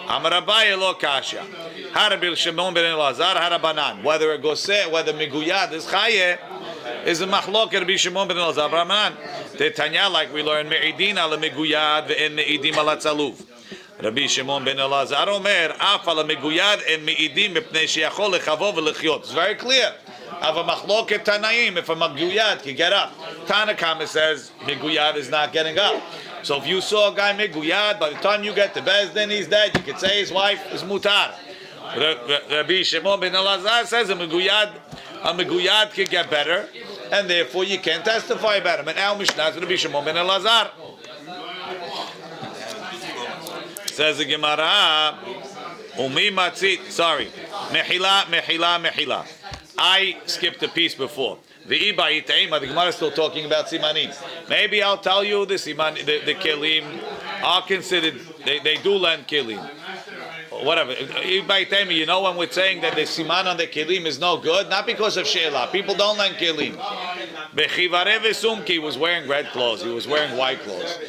Speaker 1: Amar Rabbi lo kasha. Harabil Shimon ben Elazar harabanan. Whether it goes whether miguyad is chaye, is a machlok Rabbi Shimon ben Elazar harabanan. The Tanya, like we learn, me'idin ala miguyad ve'en me'idim ala tzaluv. Rabbi Shimon ben Elazar omer af ala miguyad en me'idim mepnei sheyachol lechavov ve'lechyot. It's very clear. Of a machloket Tanaim, if a Maguyad can get up. Tanakama says Miguyad is not getting up. So if you saw a guy Miguyad, by the time you get to Bezdin, he's dead. You could say his wife is mutar. Rabbi Shimon ben Elazar says a Miguyad can get better, and therefore you can't testify about him. And our Mishnah is Rabbi Shimon ben Elazar. Says the Gemara, Umi Matzit, sorry, Mehila. I skipped a piece before. The Gemara is still talking about simanim. Maybe I'll tell you the the kelim are considered. They do lend kelim. Whatever. You know when we're saying that the siman on the kelim is no good, not because of she'ela. People don't lend kelim. Bechivare v'sumki was wearing red clothes. He was wearing white clothes.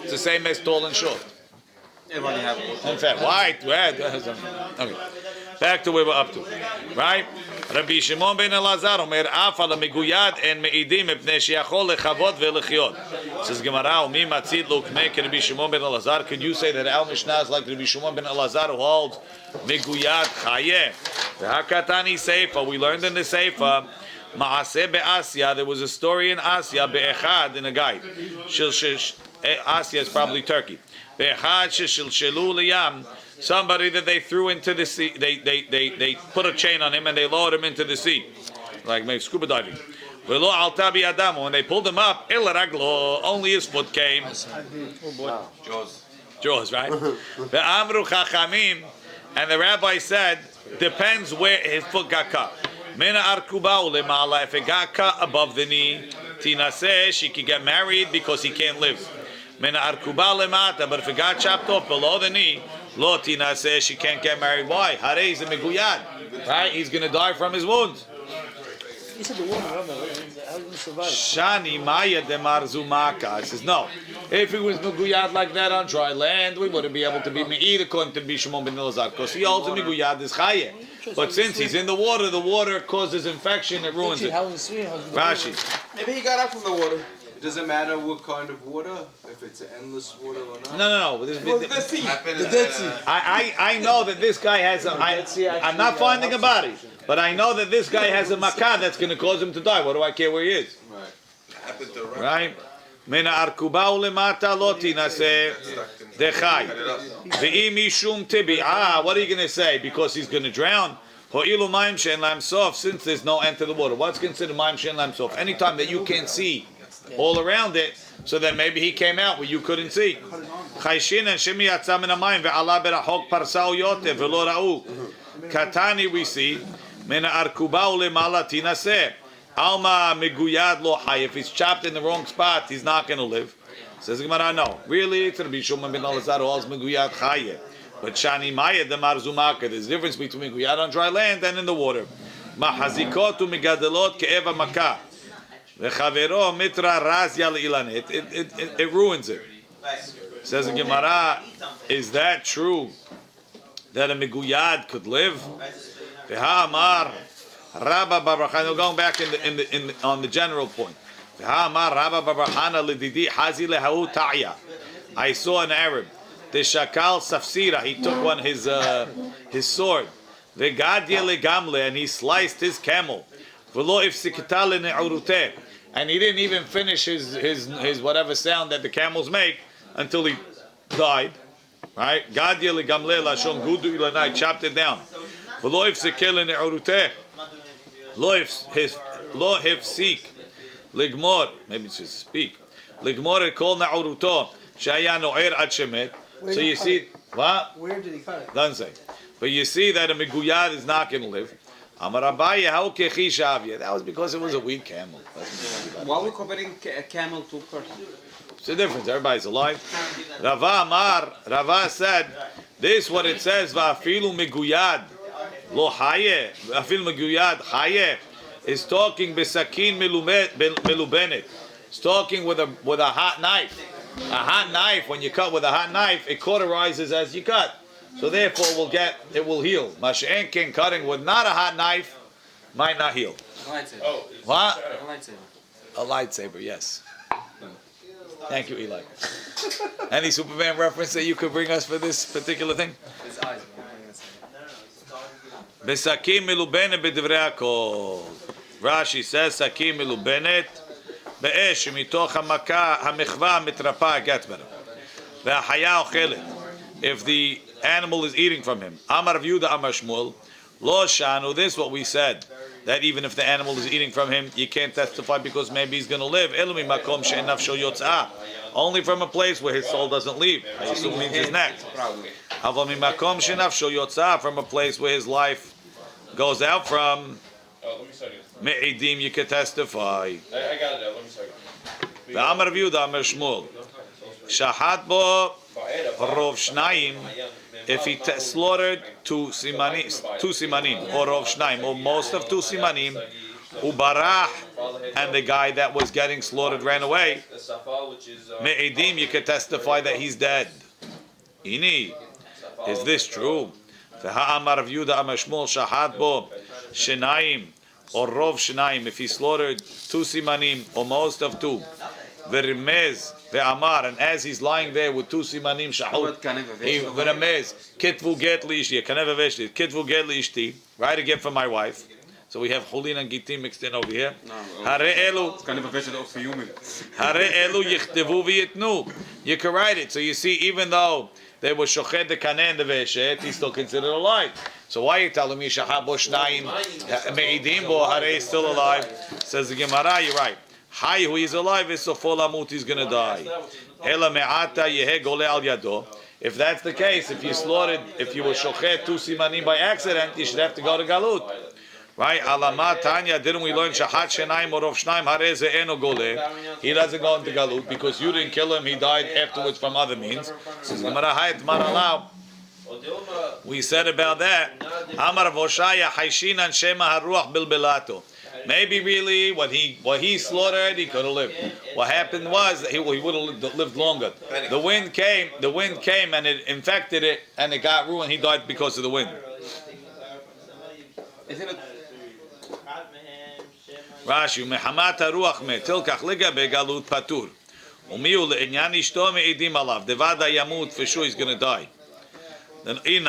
Speaker 1: It's the same as tall and short. In fact, white, red. Okay. Back to where we're up to, right? Rabbi Shimon ben Elazar omer af ala miguyad en meidim mepnei sheyachol lechavot ve'lechyot. Says Gemara, mi matzid lo k'mei Rabbi Shimon ben Elazar. Could you say that our Mishnah is like Rabbi Shimon ben Elazar who holds miguyad chayeh? V'hakatani seifa. We learned in the seifa, ma'aseh be'asya. There was a story in Asya be'echad in a guide. Asya is probably Turkey. Be'echad sheshilshelu liyam. Somebody that they threw into the sea, they put a chain on him and they lowered him into the sea, like maybe scuba diving. When they pulled him up, only his foot came. Oh boy, Jaws, right? And the rabbi said, depends where his foot got cut. If it got cut above the knee, Tina says she can get married because he can't live. But if it got chopped off below the knee, Tina says she can't get married. Why? Hare is a meguyad, right? He's going to die from his wounds.
Speaker 8: He said the woman, how did he survive?
Speaker 1: Shani Maya de Marzumaka. It says no. If it was meguyad like that on dry land, we wouldn't be able to be me'id according to Bishimon ben Elazar, because he holds a meguyad is chaye. But since he's in the water causes infection, it ruins it. Rashi.
Speaker 5: Maybe he got out from the water. It doesn't matter what kind of water, if it's endless water or not.
Speaker 1: No.
Speaker 5: The Dead Sea.
Speaker 1: I know that this guy has a. I'm not finding a body, but I know that this guy has a makkah that's going to cause him to die. What do I care where he is? Right. Mena arkuba ulemata lotina se dechai. Ve'imi shum tibi. What are you going to say? Because he's going to drown. Ho'ilu ma'im she'en lam sof. Since there's no end to the water, what's considered ma'im she'en lam sof? Anytime that you can't see all around it, so then maybe he came out where you couldn't see. Katani we see alma miguyad lo hay. If he's chopped in the wrong spot, he's not going to live. Says Gemara, no. Really, it's Rabbi Shimon ben Elazar who holds miguyad chaye. But shani maya de marzumaka. There's a difference between miguyad on dry land and in the water. Mahazikot u'migadelot ke'eva makah. It ruins it. Says the Gemara, is that true that a miguyad could live? Going back on the general point. I saw an Arab the shakal safsira. He took his sword. Vegadye legamle, and he sliced his camel. V'lo ifsikta lene'uruteh, and he didn't even finish his whatever sound that the camels make until he died. Right? Gadye legamle lashon gudu ilanai, chopped it down. V'lo ifsikta lene'uruteh, lo ifsik ligmor, maybe it should speak. Ligmor kol na'uruto shaya no'er ad shemet. So you see, what?
Speaker 4: Where did he cut it?
Speaker 1: Doesn't say. But you see that a meguyad is not going to live. Amar Rabbi, how kechi shavia? That was because it was a weak camel.
Speaker 7: Why are we comparing a camel to a person?
Speaker 1: It's a difference. Everybody's alive. Rava said, this is what it says, va'afilu meguyad lo haye, va'afilu meguyad haye, is talking besakin melubenet. It's talking with a hot knife. A hot knife, when you cut with a hot knife, it cauterizes as you cut. So therefore it will heal. Mash'enkin, cutting with not a hot knife might not heal.
Speaker 7: A lightsaber.
Speaker 1: Oh. What?
Speaker 7: A lightsaber.
Speaker 1: A lightsaber, yes. Thank you, Eli. Any Superman reference that you could bring us for this particular thing?
Speaker 7: His eyes.
Speaker 1: Besakim milubenet b'divrei hakol. Rashi says, sakim milubenet באש שמתוך המחווה המתרפא gets better. והחיה אוכלת. If the animal is eating from him. Amar Rav Yehuda Amar Shmuel. Lo shanu, this is what we said. That even if the animal is eating from him, you can't testify because maybe he's going to live. Elumi makom she'en nafsho yotzah. Only from a place where his soul doesn't leave. I assume means his neck. Aval mimakom she'en nafsho yotzah, from a place where his life goes out from. Me'idim, you can testify.
Speaker 5: I got it out. Let me see.
Speaker 1: The Amar Rav Yehuda Amar Shmuel. Shahat bo rov shnayim. If he slaughtered two simanim, or rov shnayim, or most of two simanim, ubarach, and the guy that was getting slaughtered ran away, me'idim, you can testify that he's dead. Ini, is this true? Amar Rav Yehuda Amar Shmuel. Shahat bo shnayim. Or rov shnayim, if he slaughtered two simanim, or most of two, v'rimez ve'amar, and as he's lying there with two simanim shahut, v'rimez kitvu get liishti, kanev veshti, kitvu get liishti, write a gift for my wife. So we have chulin and gitim mixed in over here. Hare elu yichdevu v'yitnu. You can write it. So you see, even though they were shochet the kanen the veshet, he's still considered alive. So why are you telling me shahab bo shnayim me'idim bo hare is still alive? Says the Gemara, you're right. Hay who is alive is so full amut, he's going to die. Ela me'ata yehe gole al yado. If that's the case, if you were shochet two simanim by accident, you should have to go to galut. Right? Alama Tanya, didn't we learn shahat shenayim or of shnayim hare ze'eno gole? He doesn't go into galut because you didn't kill him, he died afterwards from other means. Says Gemara, hayt maralau. We said about that. Amar Voshaya Haishinan Shema Haruach Bilbelato. Maybe really what he slaughtered, he could have lived. What happened was that he would have lived longer. The wind came and it infected it and it got ruined. He died because of the wind. Rashi Mehamat Haruach Me Tilkach Ligabe Galut Patur. Umiu le'inyan ishto me'idim alav. Devada yamut, for sure he's going to die. Maybe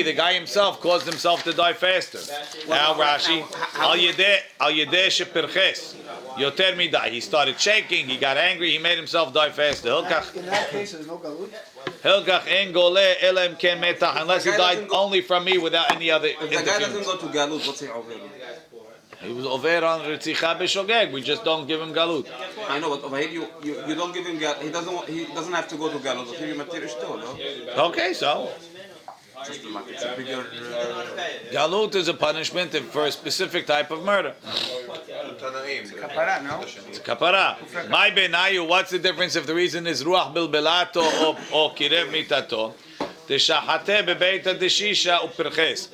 Speaker 1: the guy himself caused himself to die faster. Now Rashi, al yedeh shepirches, yoter midai. He started shaking. He got angry. He made himself die faster.
Speaker 4: In that case, there's no galut.
Speaker 1: Hilkach en goleh elem ken metach. Unless he died only from me without any other interference.
Speaker 7: If the guy doesn't go to galut, what's he over?
Speaker 1: He was over on Ritzicha b'Shogeg. We just don't give him galut.
Speaker 7: I know, but over here you don't give him galut. He doesn't have to go to galut. But you material no?
Speaker 1: Okay, so
Speaker 7: Just like it's a bigger.
Speaker 1: galut is a punishment for a specific type of murder.
Speaker 2: Kapara, no?
Speaker 1: It's kapara. My benayu. What's the difference if the reason is ruach bilbelato or kirev mitato? Teshachate bebeita deshisha upirches.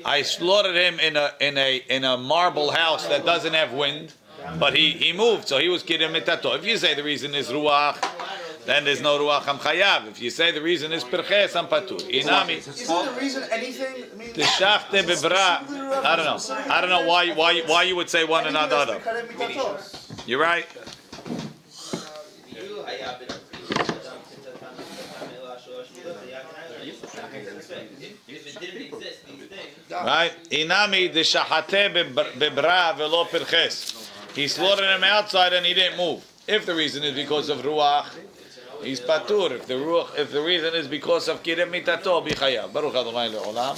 Speaker 1: I slaughtered him in a marble house that doesn't have wind, but he moved, so he was kirev mitato. If you say the reason is ruach, then there's no ruach am chayav. If you say the reason is pirches am patur. Inami.
Speaker 4: Isn't the reason anything?
Speaker 1: Teshachte bebra. I don't know why you would say one and not the other. You're right. Right? Inami de shahate bebra velo pirches. He slaughtered him outside and he didn't move. If the reason is because of ruach, he's patur. If the reason is because of kirem mitato, bichayav. Baruch Adonai le'olam.